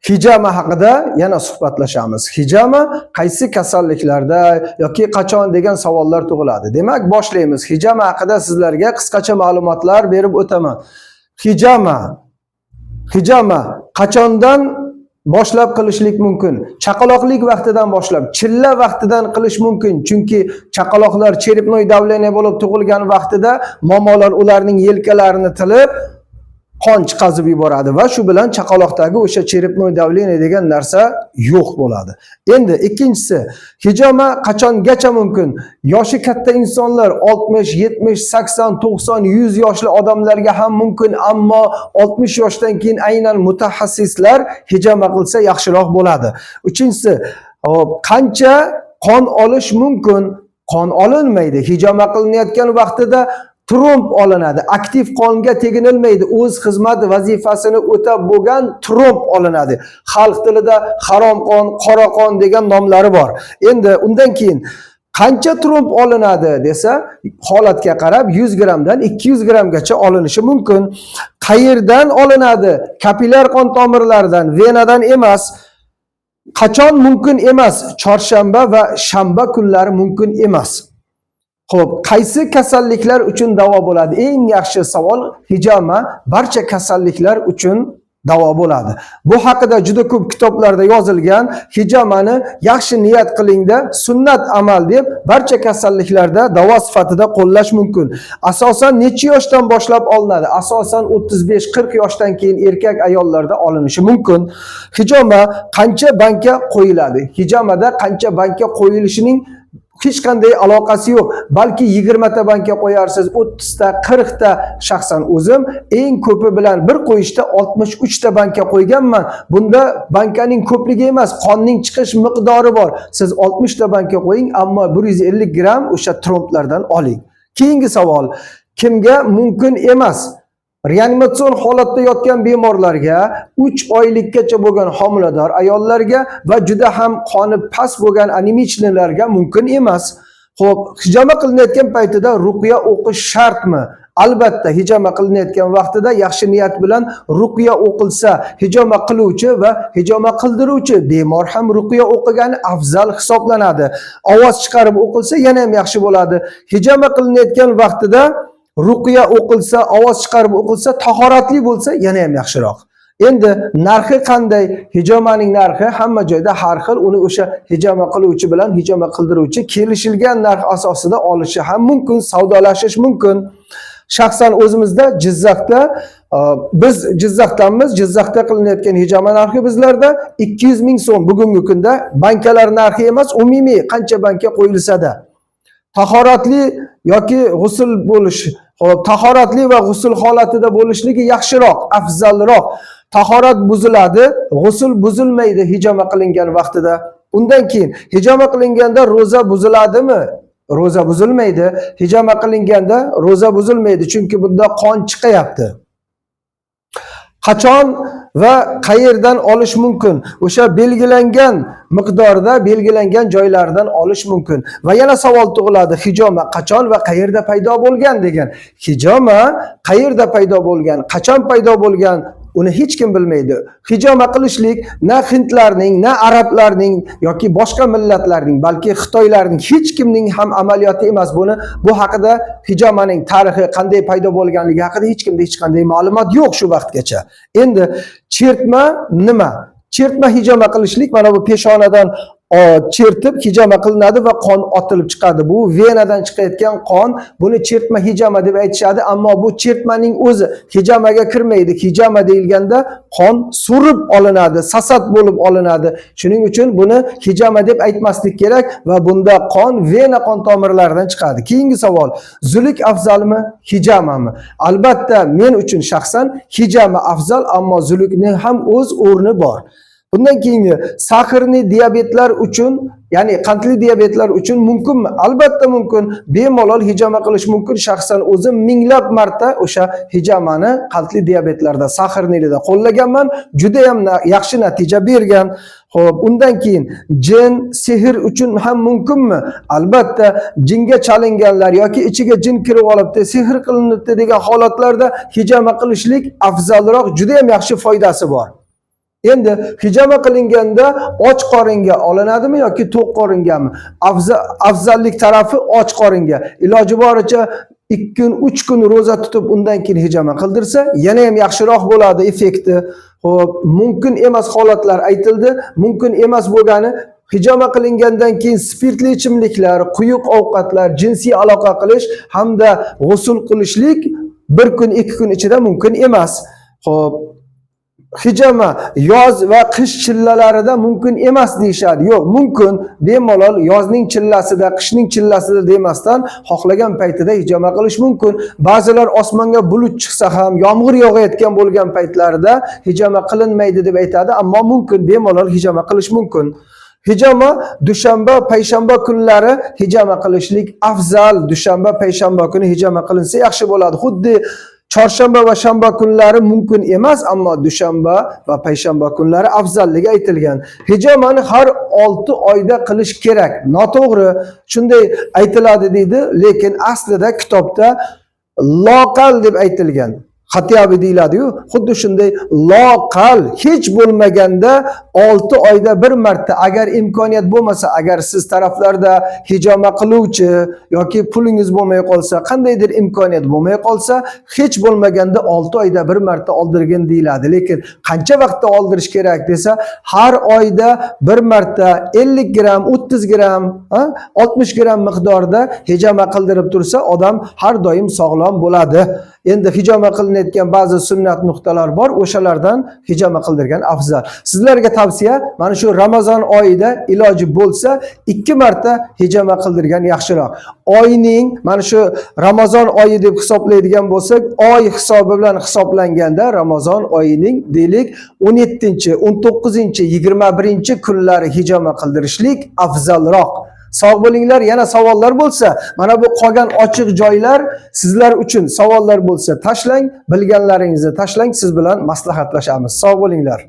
hijama haqida yana suhbatlashamiz. Hijama qaysi kasalliklarda yoki qachon degan savollar tug'iladi. Demak, boshlaymiz. Hijama haqida sizlarga qisqacha ma'lumotlar berib o'taman. Hijama qachondan boshlab qilishlik mumkin? Chaqaloqlik vaqtidan boshlab, chilla vaqtidan qilish mumkin. Chunki chaqaloqlar cherepnoy davleniya bo'lib tug'ilgan vaqtida momolar ularning yelkalarini tilib qon chiqazib yuboradi va shu bilan chaqaloqdagi o'sha cherepnoy davleniya degan narsa yo'q bo'ladi. Endi ikkinchisi, hijama qachongacha mumkin? Yoshi katta insonlar 60, 70, 80, 90, 100 yoshli odamlarga ham mumkin, ammo 60 yoshdan keyin aynan mutaxassislar hijama qilsa yaxshiroq bo'ladi. Uchinchisi, qancha qon olish mumkin? Qon olinmaydi. Hijama qilinayotgan vaqtida tromb olinadi. Aktiv qonga teginilmaydi. O'z xizmat vazifasini o'tab bo'lgan tromb olinadi. Xalq tilida harom qon, qora qon degan nomlari bor. Endi undan keyin qancha tromb olinadi desa, holatga qarab 100 gramdan 200 gramgacha olinishi mumkin. Qayerdan olinadi? Kapillar qon tomirlaridan, venadan emas. Qachon mumkin emas? Chorshanba va shanba kunlari mumkin emas. Xo'p, qaysi kasalliklar uchun davo bo'ladi? Eng yaxshi savol, hijama barcha kasalliklar uchun davo bo'ladi. Bu haqida juda ko'p kitoblarda yozilgan. Hijamani yaxshi niyat qilingda sunnat amal deb barcha kasalliklarda davo sifatida qo'llash mumkin. Asosan necha yoshdan boshlab olinadi? Asosan 35-40 yoshdan keyin erkak ayollarda olinishi mumkin. Hijama qancha banka qo'yiladi? Hijamada qancha banka qo'yilishining hech qanday aloqasi yo'q. Balki 20 ta banka qo'yarsiz, 30 ta, 40 ta. Shaxsan o'zim eng ko'pi bilan bir qo'yishda 63 ta banka qo'yganman. Bunda bankaning ko'pligi emas, qonning chiqish miqdori bor. Siz 60 ta banka qo'ying, ammo 150 gram o'sha tromblardan oling. Keyingi savol, kimga mumkin emas? Reanimatsion holatda yotgan bemorlarga, 3 oylikgacha bo'lgan homilador ayollarga va juda ham qoni past bo'lgan anemichlarga mumkin emas. Xo'p, hijama qilinayotgan paytida ruqya o'qish shartmi? Albatta, hijama qilinayotgan vaqtida yaxshi niyat bilan ruqya o'qilsa, hijama qiluvchi va hijama qildiruvchi bemor ham ruqya o'qigani afzal hisoblanadi. Ovoz chiqarib o'qilsa yana ham yaxshi bo'ladi. Hijama qilinayotgan vaqtida ruqya o'qilsa, ovoz chiqarib o'qilsa, tahoratli bo'lsa yana ham yaxshiroq. Endi narxi qanday? Hijamaning narxi hamma joyda har xil. Uni o'sha hijama qiluvchi bilan hijama qildiruvchi kelishilgan narx asosida olishi ham mumkin, savdolashish mumkin. Shaxsan o'zimizda Jizzaxda, biz Jizzaxdanmiz. Jizzaxda qilinayotgan hijama narxi bizlarda 200 ming so'm bugungi kunda. Bankalar narxi emas, umumiy qancha banka qo'yilsa-da. Tahoratli yoki g'usl bo'lish, tahoratli va g'usl holatida bo'lishligi yaxshiroq, afzalroq. Tahorat buziladi, g'usl buzilmaydi hijama qilingan vaqtida. Undan keyin hijama qilinganda roza buziladimi? Roza buzilmaydi. Hijama qilinganda roza buzilmaydi, chunki bunda qon chiqayapti. Qachon va qayerdan olish mumkin? O'sha belgilangan miqdorda, belgilangan joylardan olish mumkin. Va yana savol tug'iladi, hijama qachon va qayerda paydo bo'lgan degan. Hijama qayerda paydo bo'lgan, qachon paydo bo'lgan, uni hech kim bilmaydi. Hijama qilishlik na hindlarning, na arablarning yoki boshqa millatlarning, balki xitoylarning hech kimning ham amaliyoti emas. Bu haqida hijamaning tarixi qanday paydo bo'lganligi haqida hech kimda hech qanday ma'lumot yo'q shu vaqtgacha. Endi chertma nima? Chertma hijama qilishlik, mana bu peshonadan chertib hijama qilinadi va qon otilib chiqadi. Bu venadan chiqayotgan qon, buni chertma hijama deb aytishadi, ammo bu chertmaning o'zi hijamaga kirmaydi. Hijama deyilganda qon surib olinadi, sasat bo'lib olinadi. Shuning uchun buni hijama deb aytmaslik kerak va bunda qon vena qon tomirlaridan chiqadi. Keyingi savol, zulik afzalmi, hijamami? Albatta, men uchun shaxsan hijama afzal, ammo zulukning ham o'z o'rni bor. Bundan keyingi saharli diabetlar uchun, ya'ni qandli diabetlar uchun mumkinmi? Albatta mumkin. Bemalol hijama qilish mumkin. Shaxsan o'zim minglab marta o'sha hijamani qandli diabetlarda, saharnilida qo'llaganman. Juda ham yaxshi natija bergan. Xo'p, undan keyin jin, sehr uchun ham mumkinmi? Albatta, jinga chalinganlar yoki ichiga jin kirib olibdi, sehr qilinibdi degan holatlarda hijama qilishlik afzalroq, juda ham yaxshi foydasi bor. Endi hijama qilinganda och qoringa olinadimi yoki to'q qoringami? Afzallik tarafi och qoringa. Iloji boricha 2 kun, 3 kun roza tutib undan keyin hijama qildirsa, yana ham yaxshiroq bo'ladi effekti. Xo'p, mumkin emas holatlar aytildi. Mumkin emas bo'lgani hijama qilingandan keyin spirtli ichimliklar, quyuq ovqatlar, jinsiy aloqa qilish hamda g'usl qilishlik 1 kun, 2 kun ichida mumkin emas. Xo'p, hijama yoz va qish chillalarida mumkin emas deyishadi. Yo'q, mumkin. Bemalol yozning chillasida, qishning chillasida demasdan xohlagan paytida hijama qilish mumkin. Ba'zilar osmonga bulut chiqsa ham, yomg'ir yog'ayotgan bo'lgan paytlarida hijama qilinmaydi deb aytadi, ammo mumkin, bemalol hijama qilish mumkin. Hijama dushanba, payshanba kunlari hijama qilishlik afzal. Dushanba, payshanba kuni hijama qilinsa yaxshi bo'ladi. Xuddi chorshanba va shanba kunlari mumkin emas, ammo dushanba va payshanba kunlari afzalligi aytilgan. Hijamani har 6 oyda qilish kerak. Noto'g'ri, shunday aytiladi deydi, lekin aslida kitobda loqal deb aytilgan. Xatiyabi deyiladi-yu, xuddi shunday loqal hech bo'lmaganda 6 oyda bir marta, agar imkoniyat bo'lmasa, agar siz taraflarda hijama qiluvchi yoki pulingiz bo'lmay qolsa, qandaydir imkoniyat bo'lmay qolsa, hech bo'lmaganda 6 oyda bir marta oldirgin deyiladi. Lekin qancha vaqtda oldirish kerak desa, har oyda bir marta 50 gram, 30 gram, 60 gram miqdorda hijama qildirib tursa, odam har doim sog'lom bo'ladi. Endi hijama qilinayotgan ba'zi sunnat nuqtalar bor, o'shalardan hijama qildirgan afzal. Sizlarga tavsiya, mana shu Ramazon oyida iloji bo'lsa 2 marta hijama qildirgan yaxshiroq. Oyning, mana shu Ramazon oyi deb hisoblaydigan bo'lsak, oy hisobi bilan hisoblanganda Ramazon oyining deylik 17-chi, 19-chi, 21-chi kunlari hijama qildirishlik afzalroq. Sog' bo'linglar. Yana savollar bo'lsa, mana bu qolgan ochiq joylar sizlar uchun. Savollar bo'lsa tashlang, bilganlaringizni tashlang, siz bilan maslahatlashamiz. Sog' bo'linglar.